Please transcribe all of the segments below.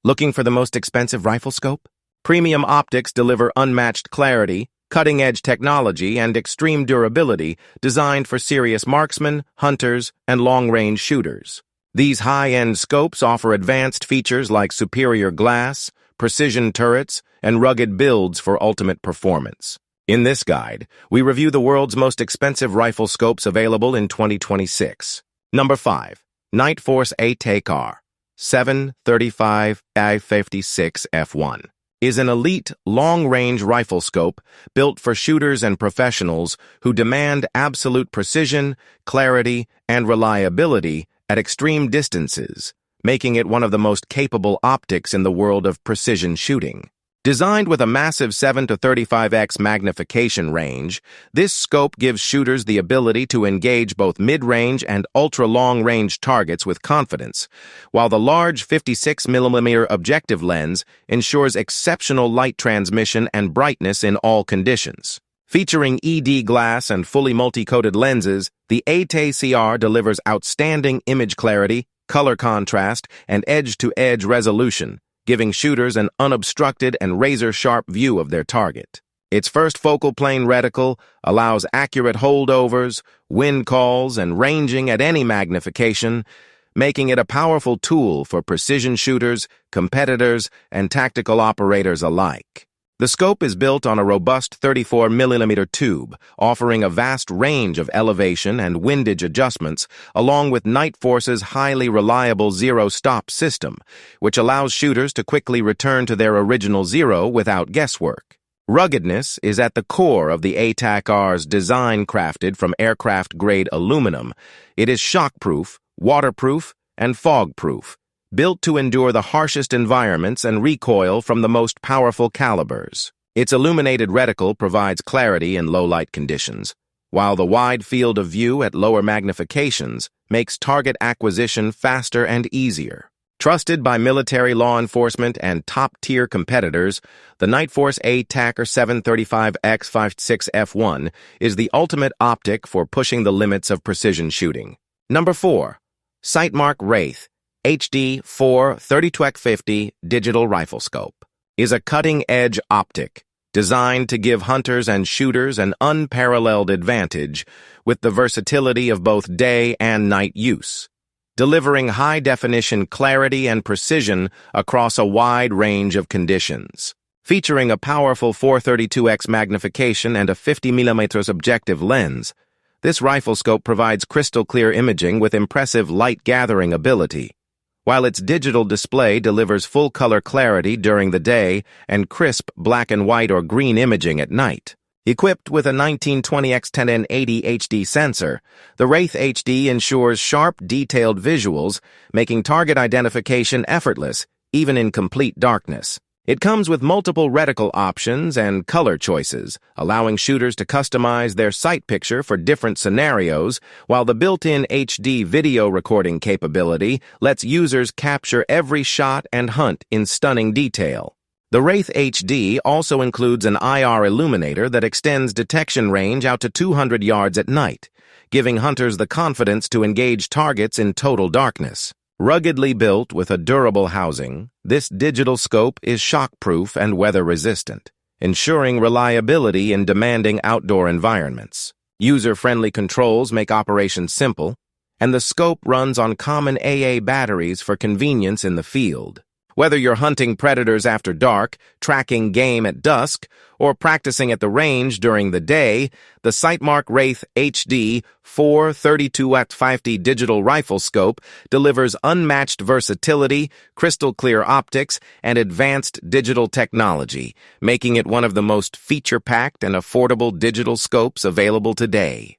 Looking for the most expensive rifle scope? Premium optics deliver unmatched clarity, cutting-edge technology, and extreme durability designed for serious marksmen, hunters, and long-range shooters. These high-end scopes offer advanced features like superior glass, precision turrets, and rugged builds for ultimate performance. In this guide, we review the world's most expensive rifle scopes available in 2026. Number 5. Nightforce ATACR 735-56F1 is an elite, long-range rifle scope built for shooters and professionals who demand absolute precision, clarity, and reliability at extreme distances, making it one of the most capable optics in the world of precision shooting. Designed with a massive 7 to 35x magnification range, this scope gives shooters the ability to engage both mid-range and ultra-long-range targets with confidence, while the large 56mm objective lens ensures exceptional light transmission and brightness in all conditions. Featuring ED glass and fully multi-coated lenses, the ATACR delivers outstanding image clarity, color contrast, and edge-to-edge resolution, giving shooters an unobstructed and razor-sharp view of their target. Its first focal plane reticle allows accurate holdovers, wind calls, and ranging at any magnification, making it a powerful tool for precision shooters, competitors, and tactical operators alike. The scope is built on a robust 34mm tube, offering a vast range of elevation and windage adjustments, along with Nightforce's highly reliable zero-stop system, which allows shooters to quickly return to their original zero without guesswork. Ruggedness is at the core of the ATACR's design. Crafted from aircraft-grade aluminum, it is shockproof, waterproof, and fog-proof, built to endure the harshest environments and recoil from the most powerful calibers. Its illuminated reticle provides clarity in low-light conditions, while the wide field of view at lower magnifications makes target acquisition faster and easier. Trusted by military law enforcement and top-tier competitors, the Nightforce ATACR 735x56F1 is the ultimate optic for pushing the limits of precision shooting. Number 4. Sightmark Wraith HD 432x50 Digital Rifle Scope is a cutting-edge optic designed to give hunters and shooters an unparalleled advantage with the versatility of both day and night use, delivering high-definition clarity and precision across a wide range of conditions. Featuring a powerful 432x magnification and a 50mm objective lens, this rifle scope provides crystal-clear imaging with impressive light-gathering ability, while its digital display delivers full-color clarity during the day and crisp black and white or green imaging at night. Equipped with a 1920x1080 HD sensor, the Wraith HD ensures sharp, detailed visuals, making target identification effortless, even in complete darkness. It comes with multiple reticle options and color choices, allowing shooters to customize their sight picture for different scenarios, while the built-in HD video recording capability lets users capture every shot and hunt in stunning detail. The Wraith HD also includes an IR illuminator that extends detection range out to 200 yards at night, giving hunters the confidence to engage targets in total darkness. Ruggedly built with a durable housing, this digital scope is shockproof and weather-resistant, ensuring reliability in demanding outdoor environments. User-friendly controls make operations simple, and the scope runs on common AA batteries for convenience in the field. Whether you're hunting predators after dark, tracking game at dusk, or practicing at the range during the day, the Sightmark Wraith HD 432x50 digital rifle scope delivers unmatched versatility, crystal-clear optics, and advanced digital technology, making it one of the most feature-packed and affordable digital scopes available today.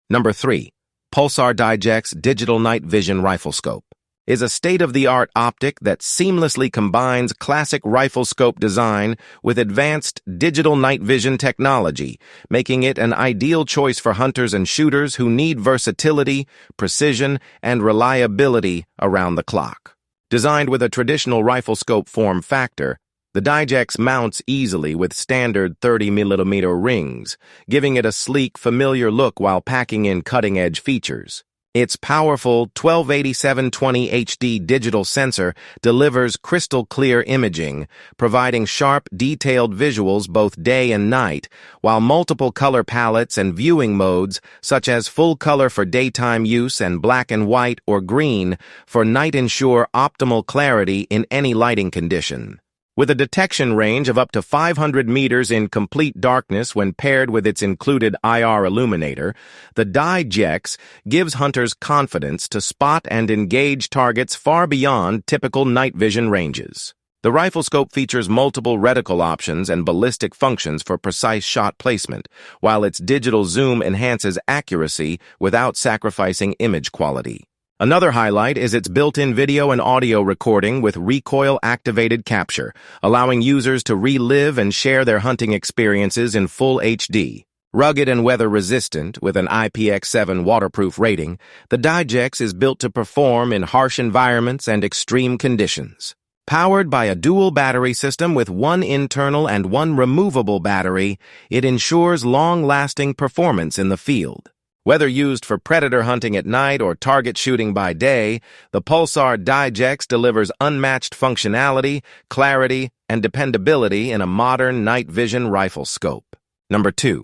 Number 3. Pulsar DIGEX Digital Night Vision Rifle Scope is a state-of-the-art optic that seamlessly combines classic rifle scope design with advanced digital night vision technology, making it an ideal choice for hunters and shooters who need versatility, precision, and reliability around the clock. Designed with a traditional rifle scope form factor, the DIGEX mounts easily with standard 30mm rings, giving it a sleek, familiar look while packing in cutting-edge features. Its powerful 1280-720 HD digital sensor delivers crystal-clear imaging, providing sharp, detailed visuals both day and night, while multiple color palettes and viewing modes, such as full color for daytime use and black and white or green for night, ensure optimal clarity in any lighting condition. With a detection range of up to 500 meters in complete darkness when paired with its included IR illuminator, the DIGEX gives hunters confidence to spot and engage targets far beyond typical night vision ranges. The Riflescope features multiple reticle options and ballistic functions for precise shot placement, while its digital zoom enhances accuracy without sacrificing image quality. Another highlight is its built-in video and audio recording with recoil-activated capture, allowing users to relive and share their hunting experiences in full HD. Rugged and weather-resistant, with an IPX7 waterproof rating, the DIGEX is built to perform in harsh environments and extreme conditions. Powered by a dual battery system with one internal and one removable battery, it ensures long-lasting performance in the field. Whether used for predator hunting at night or target shooting by day, the Pulsar DIGEX delivers unmatched functionality, clarity, and dependability in a modern night vision rifle scope. Number 2.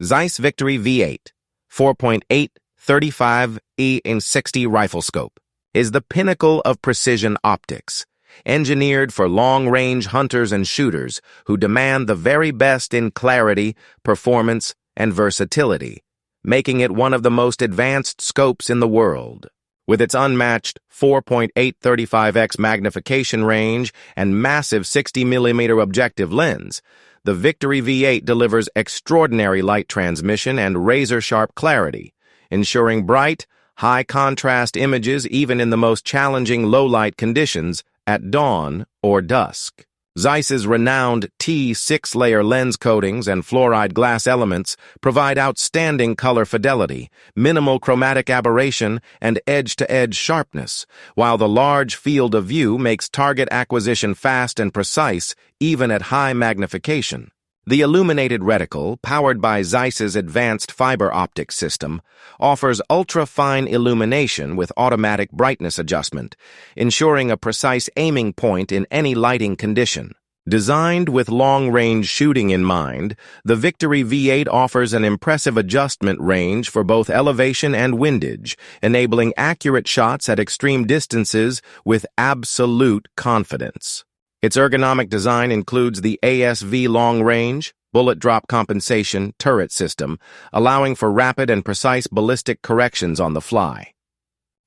Zeiss Victory V8 4.8 35E/60 rifle scope is the pinnacle of precision optics, engineered for long-range hunters and shooters who demand the very best in clarity, performance, and versatility, making it one of the most advanced scopes in the world. With its unmatched 4.835x magnification range and massive 60mm objective lens, the Victory V8 delivers extraordinary light transmission and razor-sharp clarity, ensuring bright, high-contrast images even in the most challenging low-light conditions at dawn or dusk. Zeiss's renowned T6-layer lens coatings and fluoride glass elements provide outstanding color fidelity, minimal chromatic aberration, and edge-to-edge sharpness, while the large field of view makes target acquisition fast and precise even at high magnification. The illuminated reticle, powered by Zeiss's advanced fiber optic system, offers ultra-fine illumination with automatic brightness adjustment, ensuring a precise aiming point in any lighting condition. Designed with long-range shooting in mind, the Victory V8 offers an impressive adjustment range for both elevation and windage, enabling accurate shots at extreme distances with absolute confidence. Its ergonomic design includes the ASV long-range, bullet drop compensation turret system, allowing for rapid and precise ballistic corrections on the fly.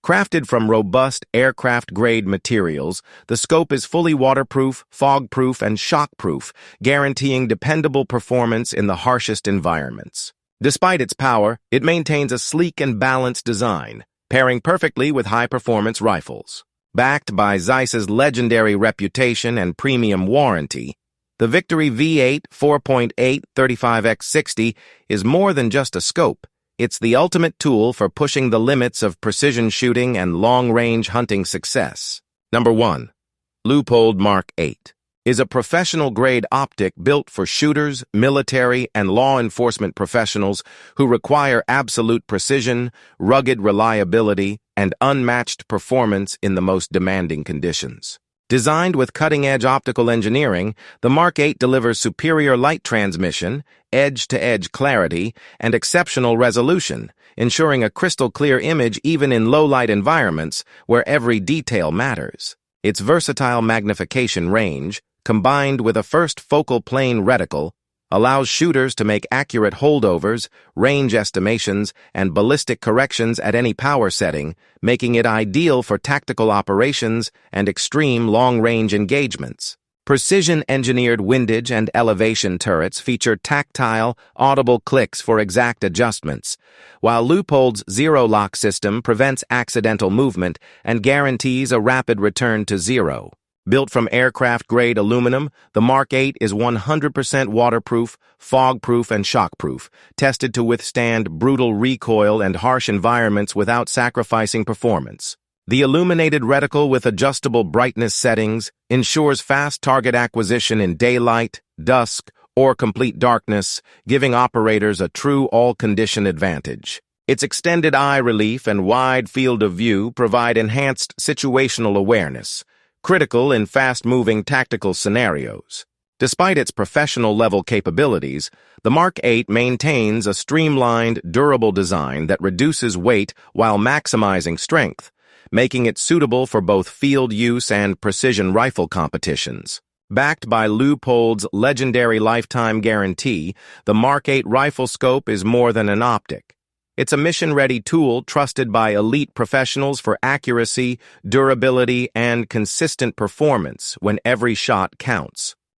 Crafted from robust aircraft-grade materials, the scope is fully waterproof, fog-proof, and shock-proof, guaranteeing dependable performance in the harshest environments. Despite its power, it maintains a sleek and balanced design, pairing perfectly with high-performance rifles. Backed by Zeiss's legendary reputation and premium warranty, the Victory V8 4.8 35x60 is more than just a scope. It's the ultimate tool for pushing the limits of precision shooting and long-range hunting success. Number 1. Leupold Mark 8 is a professional-grade optic built for shooters, military, and law enforcement professionals who require absolute precision, rugged reliability, and unmatched performance in the most demanding conditions. Designed with cutting-edge optical engineering, the Mark 8 delivers superior light transmission, edge-to-edge clarity, and exceptional resolution, ensuring a crystal-clear image even in low-light environments where every detail matters. Its versatile magnification range, combined with a first focal plane reticle, allows shooters to make accurate holdovers, range estimations, and ballistic corrections at any power setting, making it ideal for tactical operations and extreme long-range engagements. Precision-engineered windage and elevation turrets feature tactile, audible clicks for exact adjustments, while Leupold's zero-lock system prevents accidental movement and guarantees a rapid return to zero. Built from aircraft-grade aluminum, the Mark 8 is 100% waterproof, fog-proof, and shock-proof, tested to withstand brutal recoil and harsh environments without sacrificing performance. The illuminated reticle with adjustable brightness settings ensures fast target acquisition in daylight, dusk, or complete darkness, giving operators a true all-condition advantage. Its extended eye relief and wide field of view provide enhanced situational awareness, critical in fast-moving tactical scenarios. Despite its professional-level capabilities, the Mark 8 maintains a streamlined, durable design that reduces weight while maximizing strength, making it suitable for both field use and precision rifle competitions. Backed by Leupold's legendary lifetime guarantee, the Mark 8 Riflescope is more than an optic. It's a mission-ready tool trusted by elite professionals for accuracy, durability, and consistent performance when every shot counts.